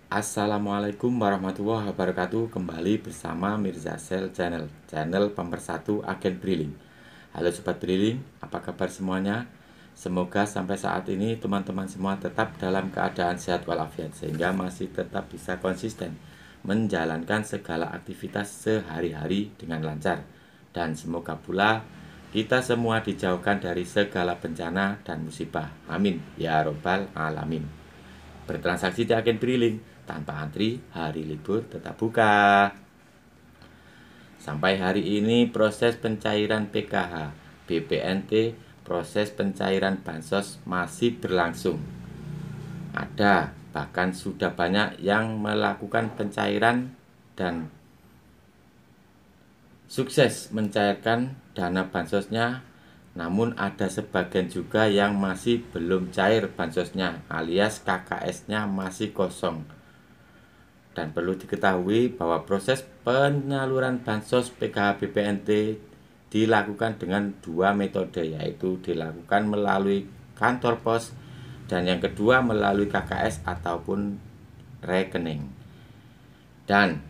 Assalamualaikum warahmatullahi wabarakatuh. Kembali bersama Mirza Sel Channel pemersatu agen Briling. Halo Sobat Briling, apa kabar semuanya? Semoga sampai saat ini teman-teman semua tetap dalam keadaan sehat walafiat, sehingga masih tetap bisa konsisten menjalankan segala aktivitas sehari-hari dengan lancar. Dan semoga pula kita semua dijauhkan dari segala bencana dan musibah. Amin ya robbal alamin. Bertransaksi di agen Briling tanpa antri, hari libur tetap buka. Sampai hari ini proses pencairan PKH, BPNT, proses pencairan bansos masih berlangsung. Ada bahkan sudah banyak yang melakukan pencairan dan sukses mencairkan dana bansosnya. Namun ada sebagian juga yang masih belum cair bansosnya, alias KKS-nya masih kosong. Dan perlu diketahui bahwa proses penyaluran bansos PKH BPNT dilakukan dengan dua metode, yaitu dilakukan melalui kantor pos dan yang kedua melalui KKS ataupun rekening. Dan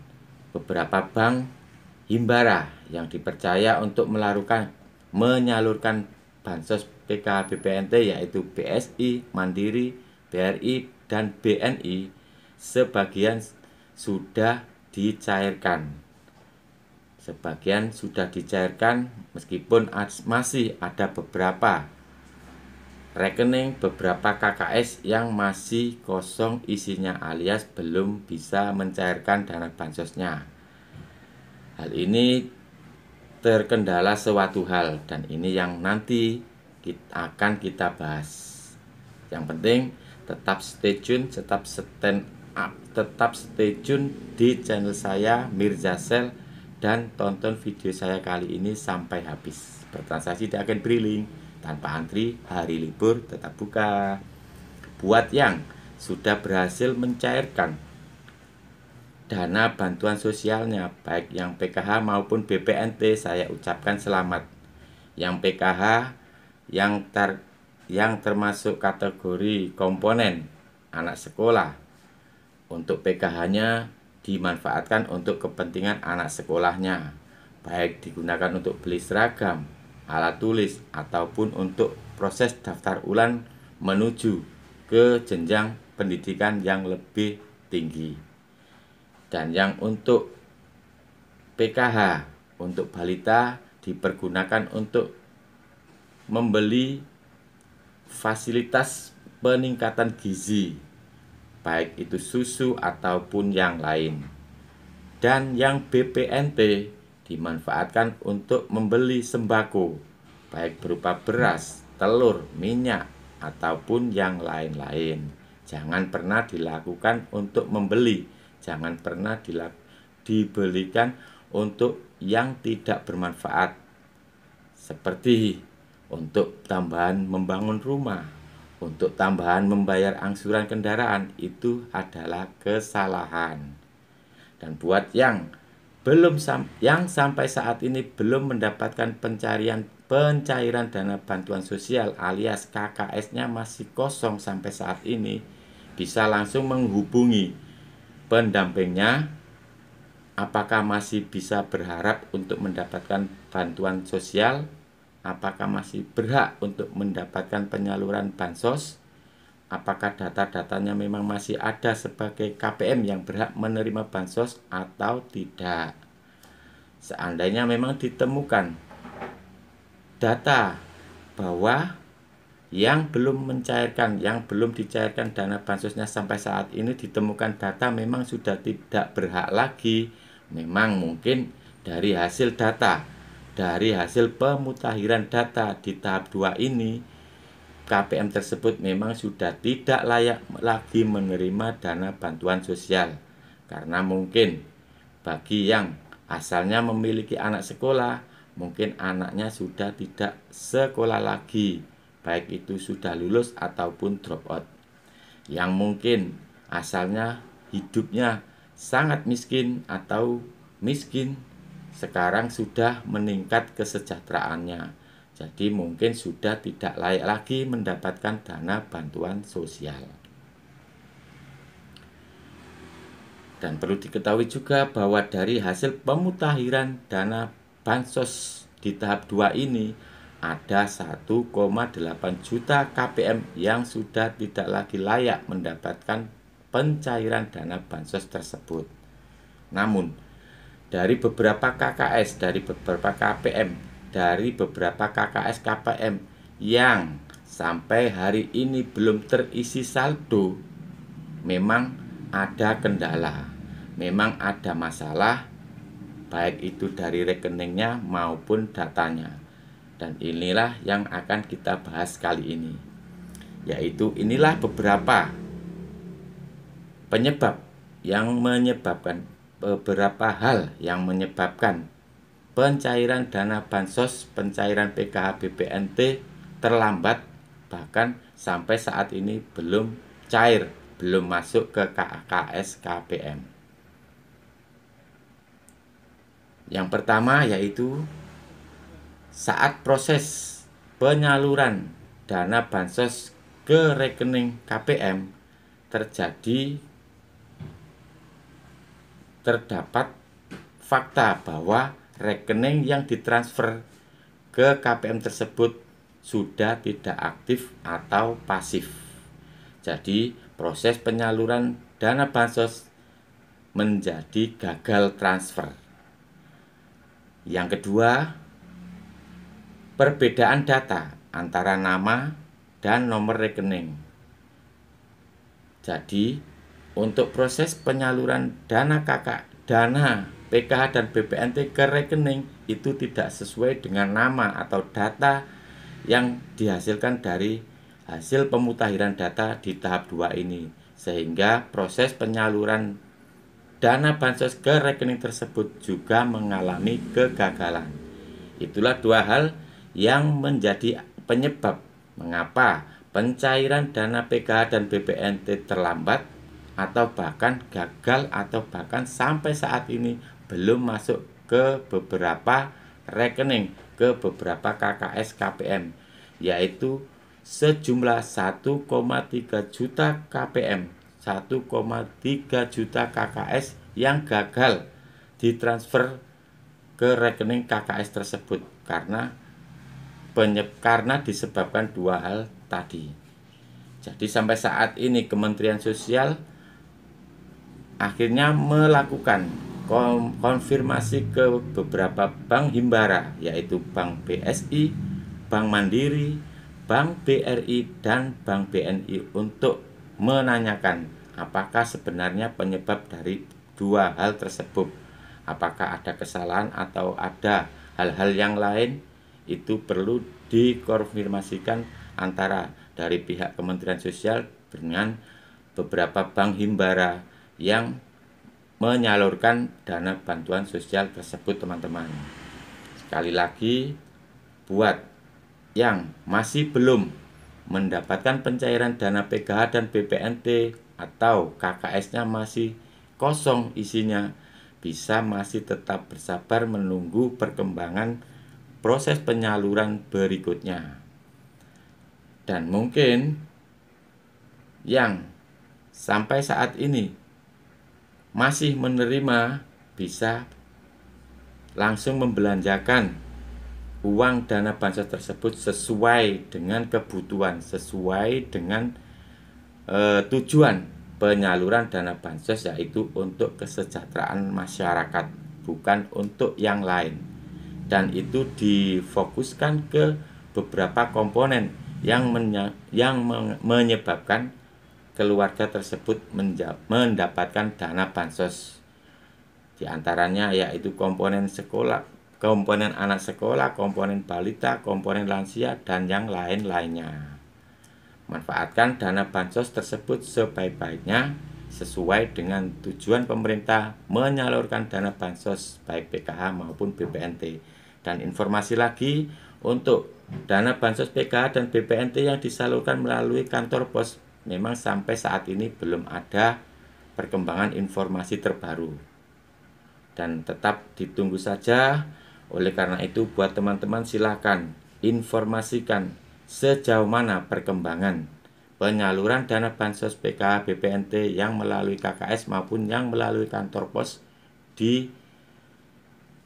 beberapa bank himbara yang dipercaya untuk menyalurkan bansos PKH BPNT yaitu BSI, Mandiri, BRI, dan BNI sebagian sudah dicairkan. Sebagian sudah dicairkan meskipun masih ada beberapa rekening, beberapa KKS yang masih kosong isinya alias belum bisa mencairkan dana bansosnya. Hal ini terkendala suatu hal dan ini yang nanti akan kita bahas. Yang penting tetap stay tune, tetap stay tune di channel saya Mirza Sel dan tonton video saya kali ini sampai habis. Bertransaksi di agen Briling tanpa antri, hari libur tetap buka. Buat yang sudah berhasil mencairkan dana bantuan sosialnya, baik yang PKH maupun BPNT, saya ucapkan selamat. Yang PKH yang termasuk kategori komponen anak sekolah, untuk PKH-nya dimanfaatkan untuk kepentingan anak sekolahnya, baik digunakan untuk beli seragam, alat tulis, ataupun untuk proses daftar ulang menuju ke jenjang pendidikan yang lebih tinggi. Dan yang untuk PKH untuk balita dipergunakan untuk membeli fasilitas peningkatan gizi, baik itu susu ataupun yang lain. Dan yang BPNT dimanfaatkan untuk membeli sembako, baik berupa beras, telur, minyak, ataupun yang lain-lain. Jangan pernah dilakukan untuk membeli, jangan pernah dibelikan untuk yang tidak bermanfaat, seperti untuk tambahan membangun rumah, untuk tambahan membayar angsuran kendaraan, itu adalah kesalahan. Dan buat yang sampai saat ini belum mendapatkan pencairan dana bantuan sosial alias KKS-nya masih kosong sampai saat ini, bisa langsung menghubungi pendampingnya. Apakah masih bisa berharap untuk mendapatkan bantuan sosial? Apakah masih berhak untuk mendapatkan penyaluran bansos? Apakah data-datanya memang masih ada sebagai KPM yang berhak menerima bansos atau tidak? Seandainya memang ditemukan data bahwa yang belum dicairkan dana bansosnya sampai saat ini, ditemukan data memang sudah tidak berhak lagi, memang mungkin dari hasil pemutahiran data di tahap 2 ini, KPM tersebut memang sudah tidak layak lagi menerima dana bantuan sosial. Karena mungkin bagi yang asalnya memiliki anak sekolah, mungkin anaknya sudah tidak sekolah lagi, baik itu sudah lulus ataupun drop out. Yang mungkin asalnya hidupnya sangat miskin atau miskin, sekarang sudah meningkat kesejahteraannya. Jadi mungkin sudah tidak layak lagi mendapatkan dana bantuan sosial. Dan perlu diketahui juga bahwa dari hasil pemutakhiran dana bansos di tahap 2 ini ada 1,8 juta KPM yang sudah tidak lagi layak mendapatkan pencairan dana bansos tersebut. Namun, dari beberapa KKS, dari beberapa KPM, dari beberapa KKS KPM yang sampai hari ini belum terisi saldo, memang ada kendala, memang ada masalah, baik itu dari rekeningnya maupun datanya. Dan inilah yang akan kita bahas kali ini, yaitu inilah beberapa penyebab yang menyebabkan beberapa hal yang menyebabkan pencairan dana bansos, pencairan PKH BPNT terlambat, bahkan sampai saat ini belum cair, belum masuk ke KKS KPM. Yang pertama yaitu saat proses penyaluran dana bansos ke rekening KPM terdapat fakta bahwa rekening yang ditransfer ke KPM tersebut sudah tidak aktif atau pasif. Jadi proses penyaluran dana bansos menjadi gagal transfer. Yang kedua, perbedaan data antara nama dan nomor rekening. Jadi untuk proses penyaluran dana PKH dan BPNT ke rekening itu tidak sesuai dengan nama atau data yang dihasilkan dari hasil pemutakhiran data di tahap 2 ini, sehingga proses penyaluran dana bansos ke rekening tersebut juga mengalami kegagalan. Itulah dua hal yang menjadi penyebab mengapa pencairan dana PKH dan BPNT terlambat atau bahkan gagal atau bahkan sampai saat ini belum masuk ke beberapa rekening, ke beberapa KKS KPM, yaitu sejumlah 1,3 juta KPM, 1,3 juta KKS yang gagal ditransfer ke rekening KKS tersebut karena disebabkan dua hal tadi. Jadi sampai saat ini Kementerian Sosial akhirnya melakukan konfirmasi ke beberapa bank himbara, yaitu Bank BSI, Bank Mandiri, Bank BRI, dan Bank BNI untuk menanyakan apakah sebenarnya penyebab dari dua hal tersebut. Apakah ada kesalahan atau ada hal-hal yang lain, itu perlu dikonfirmasikan antara dari pihak Kementerian Sosial dengan beberapa bank himbara yang menyalurkan dana bantuan sosial tersebut, teman-teman. Sekali lagi, buat yang masih belum mendapatkan pencairan dana PKH dan BPNT atau KKS-nya masih kosong isinya, bisa masih tetap bersabar menunggu perkembangan proses penyaluran berikutnya. Dan mungkin yang sampai saat ini masih menerima bisa langsung membelanjakan uang dana bansos tersebut sesuai dengan kebutuhan, sesuai dengan tujuan penyaluran dana bansos, yaitu untuk kesejahteraan masyarakat, bukan untuk yang lain. Dan itu difokuskan ke beberapa komponen yang menyebabkan keluarga tersebut mendapatkan dana bansos. Di antaranya yaitu komponen sekolah, komponen anak sekolah, komponen balita, komponen lansia, dan yang lain-lainnya. Manfaatkan dana bansos tersebut sebaik-baiknya sesuai dengan tujuan pemerintah menyalurkan dana bansos baik PKH maupun BPNT. Dan informasi lagi, untuk dana bansos PKH dan BPNT yang disalurkan melalui kantor pos, memang sampai saat ini belum ada perkembangan informasi terbaru dan tetap ditunggu saja. Oleh karena itu, buat teman-teman silakan informasikan sejauh mana perkembangan penyaluran dana bansos PKH BPNT yang melalui KKS maupun yang melalui kantor pos di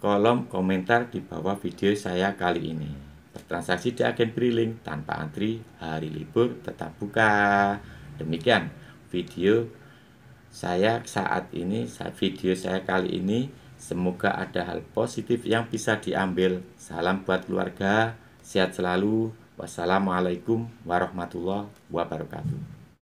kolom komentar di bawah video saya kali ini. Bertransaksi di agen Briling tanpa antri, hari libur tetap buka. Demikian video saya saat ini, video saya kali ini. Semoga ada hal positif yang bisa diambil. Salam buat keluarga, sehat selalu. Wassalamualaikum warahmatullahi wabarakatuh.